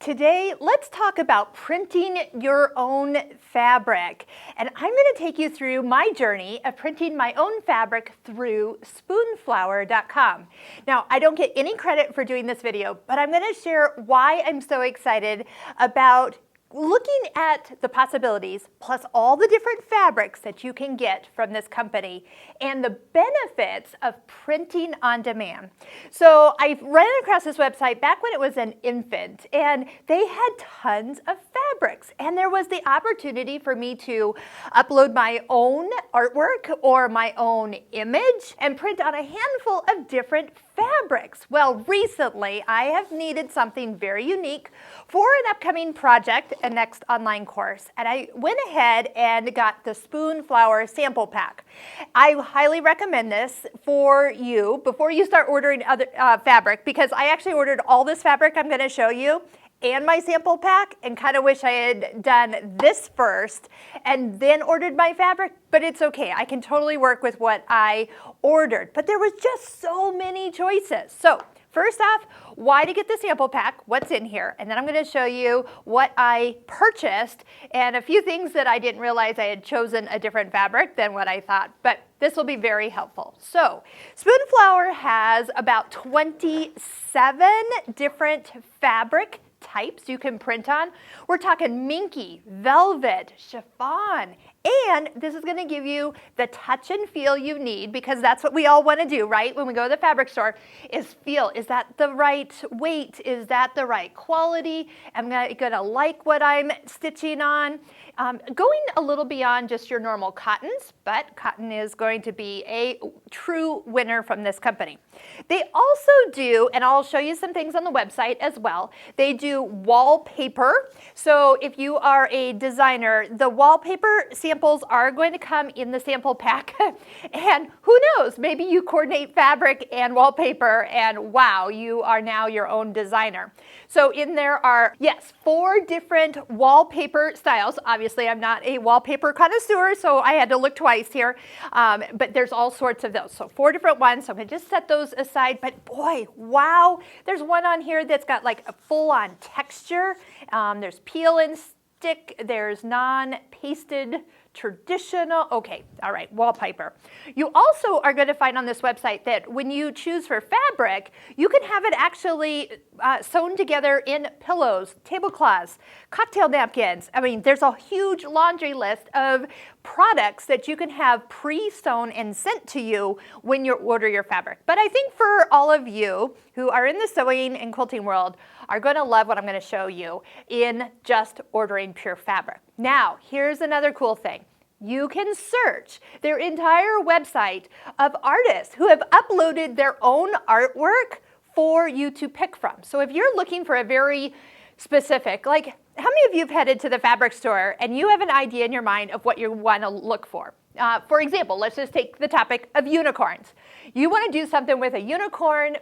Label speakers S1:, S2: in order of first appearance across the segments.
S1: Today, let's talk about printing your own fabric. And I'm going to take you through my journey of printing my own fabric through Spoonflower.com. Now, I don't get any credit for doing this video, but I'm going to share why I'm so excited about looking at the possibilities, plus all the different fabrics that you can get from this company and the benefits of printing on demand. So I ran across this website back when it was an infant, and they had tons of fabrics. And there was the opportunity for me to upload my own artwork or my own image and print on a handful of different fabrics. Well, recently I have needed something very unique for an upcoming project, a next online course, and I went ahead and got the Spoonflower sample pack. I highly recommend this for you before you start ordering other fabric, because I actually ordered all this fabric I'm going to show you and my sample pack, and kind of wish I had done this first and then ordered my fabric, but it's okay. I can totally work with what I ordered. But there was just so many choices. So first off, why to get the sample pack, what's in here, and then I'm going to show you what I purchased and a few things that I didn't realize I had chosen a different fabric than what I thought, but this will be very helpful. So Spoonflower has about 27 different fabric types you can print on. We're talking minky, velvet, chiffon, and this is going to give you the touch and feel you need, because that's what we all want to do, right? When we go to the fabric store, is feel, is that the right weight? Is that the right quality? Am I going to like what I'm stitching on? Going a little beyond just your normal cottons, but cotton is going to be a true winner from this company. They also do, and I'll show you some things on the website as well, they do wallpaper. So if you are a designer, the wallpaper samples are going to come in the sample pack. And who knows, maybe you coordinate fabric and wallpaper and wow, you are now your own designer. So in there are, yes, 4 different wallpaper styles. Obviously, I'm not a wallpaper connoisseur, so I had to look twice here. But there's all sorts of those. So 4 different ones. So I'm going to just set those aside. But boy, wow. There's one on here that's got like a full-on texture. There's peel and stick. There's non-pasted traditional. Okay, all right, wallpaper. You also are going to find on this website that when you choose for fabric, you can have it actually sewn together in pillows, tablecloths, cocktail napkins. I mean, there's a huge laundry list of products that you can have pre-sewn and sent to you when you order your fabric. But I think for all of you who are in the sewing and quilting world are going to love what I'm going to show you in just ordering pure fabric. Now, here's another cool thing. You can search their entire website of artists who have uploaded their own artwork for you to pick from. So if you're looking for a very specific, like how many of you have headed to the fabric store and you have an idea in your mind of what you want to look for? For example, let's just take the topic of unicorns. You want to do something with a unicorn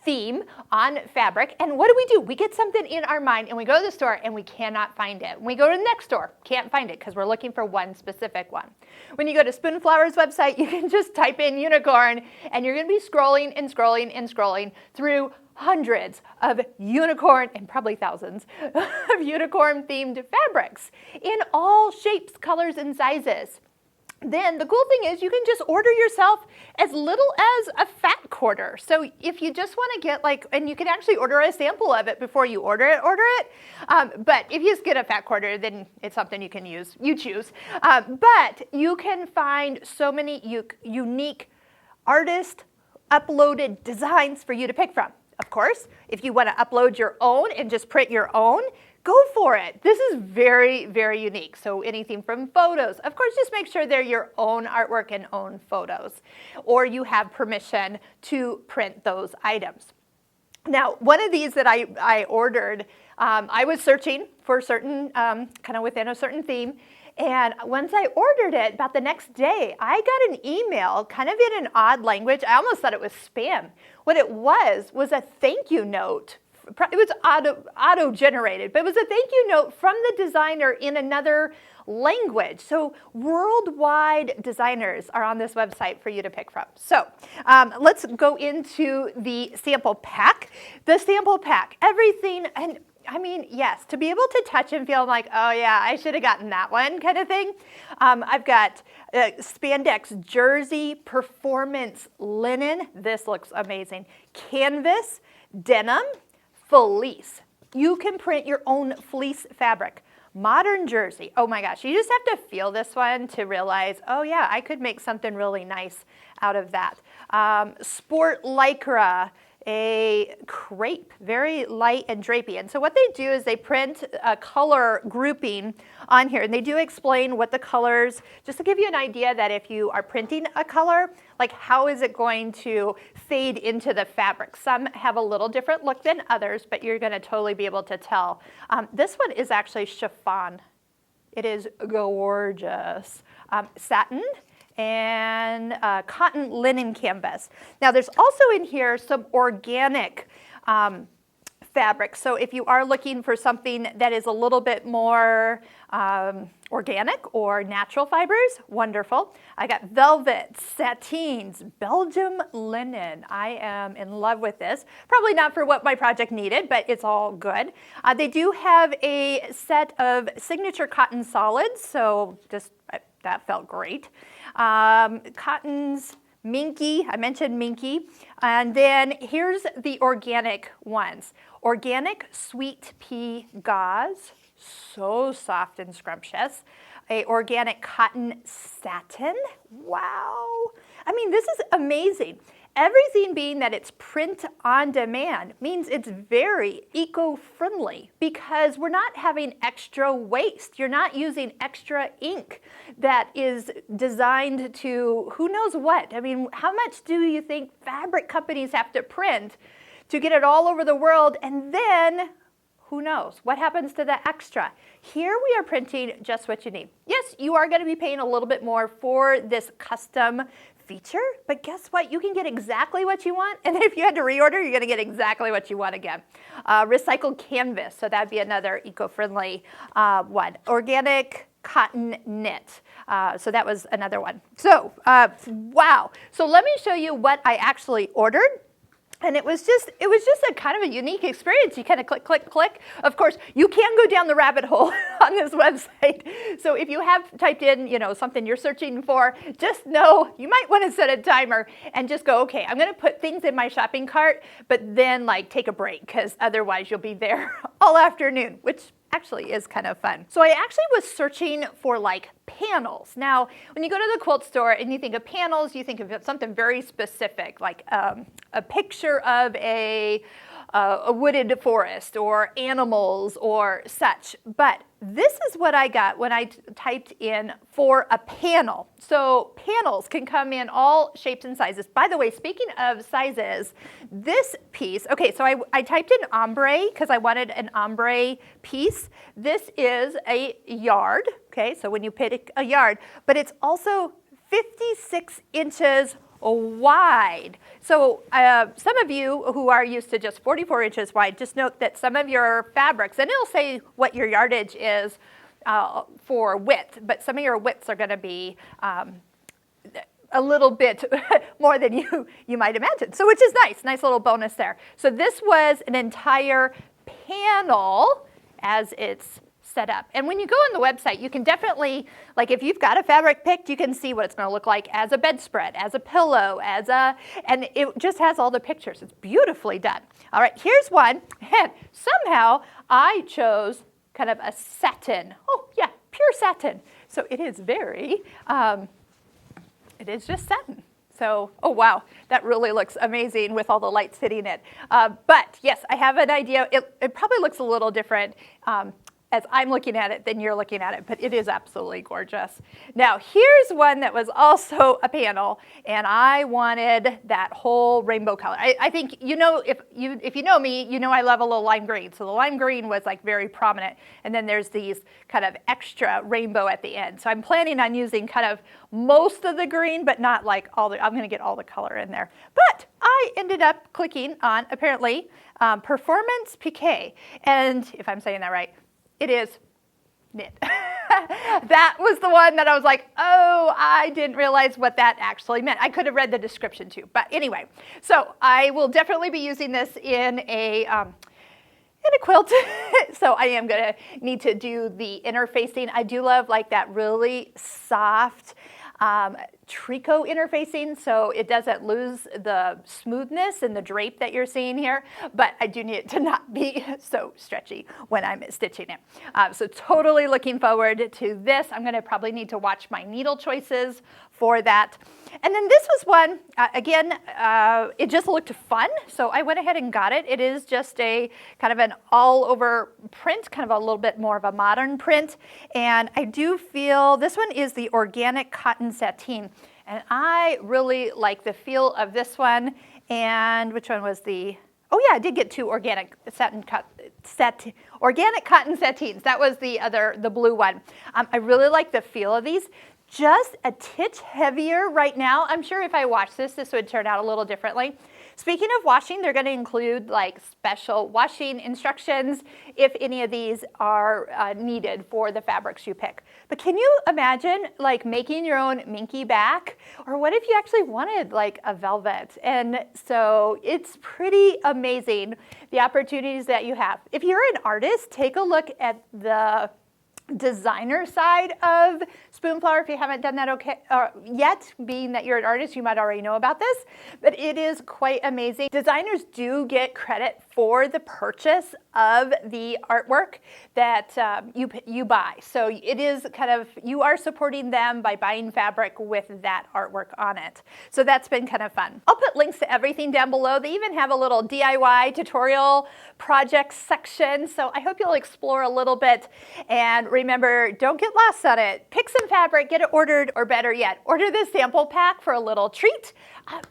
S1: theme on fabric, and what do? We get something in our mind and we go to the store and we cannot find it. When we go to the next store, can't find it because we're looking for one specific one. When you go to Spoonflower's website, you can just type in unicorn and you're going to be scrolling and scrolling and scrolling through hundreds of unicorn, and probably thousands, of unicorn themed fabrics in all shapes, colors, and sizes. Then the cool thing is you can just order yourself as little as a fat quarter. So if you just want to get like, and you can actually order a sample of it before you order it. But if you just get a fat quarter, then it's something you can use, you choose. But you can find so many unique artist uploaded designs for you to pick from. Of course, if you want to upload your own and just print your own, go for it. This is very, very unique. So anything from photos, of course, just make sure they're your own artwork and own photos, or you have permission to print those items. Now, one of these that I ordered, I was searching for a certain, kind of within a certain theme, and once I ordered it, about the next day, I got an email, kind of in an odd language. I almost thought it was spam. What it was a thank you note. It was auto-generated, but it was a thank you note from the designer in another language. So worldwide designers are on this website for you to pick from. So let's go into the sample pack. The sample pack, everything, and I mean, yes, to be able to touch and feel like, oh yeah, I should have gotten that one kind of thing. I've got spandex jersey, performance linen. This looks amazing. Canvas, denim, fleece. You can print your own fleece fabric. Modern jersey. Oh my gosh, you just have to feel this one to realize, oh yeah, I could make something really nice out of that. Sport lycra, a crepe, very light and drapey. And so what they do is they print a color grouping on here, and they do explain what the colors, just to give you an idea that if you are printing a color, like how is it going to fade into the fabric. Some have a little different look than others, but you're going to totally be able to tell. This one is actually chiffon. It is gorgeous. Satin and cotton linen canvas. Now there's also in here some organic fabric. So if you are looking for something that is a little bit more organic or natural fibers, wonderful. I got velvet, satins, Belgium linen. I am in love with this. Probably not for what my project needed, but it's all good. They do have a set of signature cotton solids, so just that felt great. Cottons, minky, I mentioned minky. And then here's the organic ones. Organic sweet pea gauze, so soft and scrumptious. A organic cotton satin, wow. I mean, this is amazing. Everything being that it's print on demand means it's very eco-friendly because we're not having extra waste. You're not using extra ink that is designed to who knows what. I mean, how much do you think fabric companies have to print to get it all over the world, and then who knows what happens to the extra? Here we are printing just what you need. Yes, you are going to be paying a little bit more for this custom feature, but guess what? You can get exactly what you want, and then if you had to reorder, you're going to get exactly what you want again. Recycled canvas, so that'd be another eco-friendly one. Organic cotton knit, so that was another one. So, wow. So let me show you what I actually ordered. And it was just a kind of a unique experience. You kind of click, click, click. Of course, you can go down the rabbit hole on this website. So if you have typed in, something you're searching for, just know you might want to set a timer and just go, okay, I'm going to put things in my shopping cart, but then take a break because otherwise you'll be there all afternoon, which actually is kind of fun. So I actually was searching for panels. Now, when you go to the quilt store and you think of panels, you think of something very specific, like a picture of a wooded forest or animals or such. But this is what I got when I typed in for a panel. So panels can come in all shapes and sizes. By the way, speaking of sizes, this piece, okay, so I typed in ombre because I wanted an ombre piece. This is a yard, okay, so when you pick a yard, but it's also 56 inches wide. So some of you who are used to just 44 inches wide, just note that some of your fabrics, and it'll say what your yardage is for width, but some of your widths are going to be a little bit more than you might imagine. So which is nice little bonus there. So this was an entire panel as it's set up. And when you go on the website, you can definitely, if you've got a fabric picked, you can see what it's going to look like as a bedspread, as a pillow, and it just has all the pictures. It's beautifully done. All right, here's one, and somehow I chose kind of a satin. Oh yeah, pure satin. So it is it is just satin. So, oh wow, that really looks amazing with all the lights hitting it. But yes, I have an idea. It probably looks a little different as I'm looking at it than you're looking at it, but it is absolutely gorgeous. Now, here's one that was also a panel, and I wanted that whole rainbow color. I think, if you know me, you know I love a little lime green. So the lime green was very prominent, and then there's these kind of extra rainbow at the end. So I'm planning on using kind of most of the green, but not I'm gonna get all the color in there. But I ended up clicking on, apparently, Performance Piqué, and if I'm saying that right, it is knit. That was the one that I was like, oh, I didn't realize what that actually meant. I could have read the description too. But anyway, so I will definitely be using this in and a quilt. So I am gonna need to do the interfacing. I do love like that really soft tricot interfacing, so it doesn't lose the smoothness and the drape that you're seeing here, but I do need it to not be so stretchy when I'm stitching it. So totally looking forward to this. I'm gonna probably need to watch my needle choices for that. And then this was one, again, it just looked fun, so I went ahead and got it. It is just a kind of an all over print, kind of a little bit more of a modern print. And I do feel this one is the organic cotton sateen. And I really like the feel of this one. And which one was the, oh yeah, I did get two organic organic cotton sateens. That was the blue one. I really like the feel of these. Just a titch heavier right now. I'm sure if I wash this would turn out a little differently. Speaking of washing, they're going to include like special washing instructions if any of these are needed for the fabrics you pick. But can you imagine like making your own minky back? Or what if you actually wanted like a velvet? And so it's pretty amazing the opportunities that you have. If you're an artist, take a look at the designer side of Spoonflower. If you haven't done that yet, being that you're an artist, you might already know about this, but it is quite amazing. Designers do get credit for the purchase of the artwork that you buy. So it is kind of, you are supporting them by buying fabric with that artwork on it. So that's been kind of fun. I'll put links to everything down below. They even have a little DIY tutorial project section. So I hope you'll explore a little bit, and remember, don't get lost on it. Pick some fabric, get it ordered, or better yet, order this sample pack for a little treat.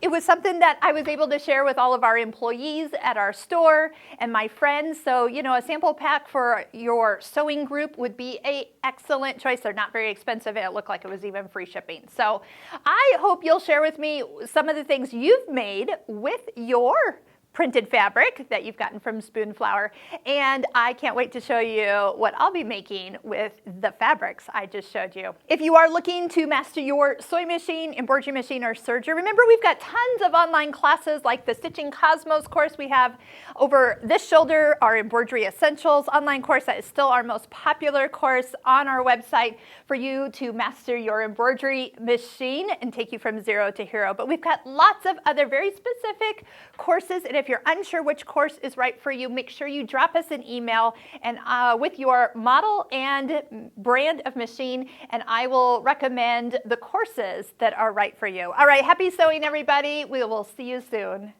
S1: It was something that I was able to share with all of our employees at our store and my friends. So, you know, a sample pack for your sewing group would be an excellent choice. They're not very expensive, and it looked like it was even free shipping. So I hope you'll share with me some of the things you've made with your printed fabric that you've gotten from Spoonflower, and I can't wait to show you what I'll be making with the fabrics I just showed you. If you are looking to master your sewing machine, embroidery machine, or serger, remember we've got tons of online classes like the Stitching Cosmos course we have over this shoulder, our Embroidery Essentials online course that is still our most popular course on our website for you to master your embroidery machine and take you from zero to hero. But we've got lots of other very specific courses, and if you're unsure which course is right for you, make sure you drop us an email and with your model and brand of machine, and I will recommend the courses that are right for you. All right, happy sewing, everybody. We will see you soon.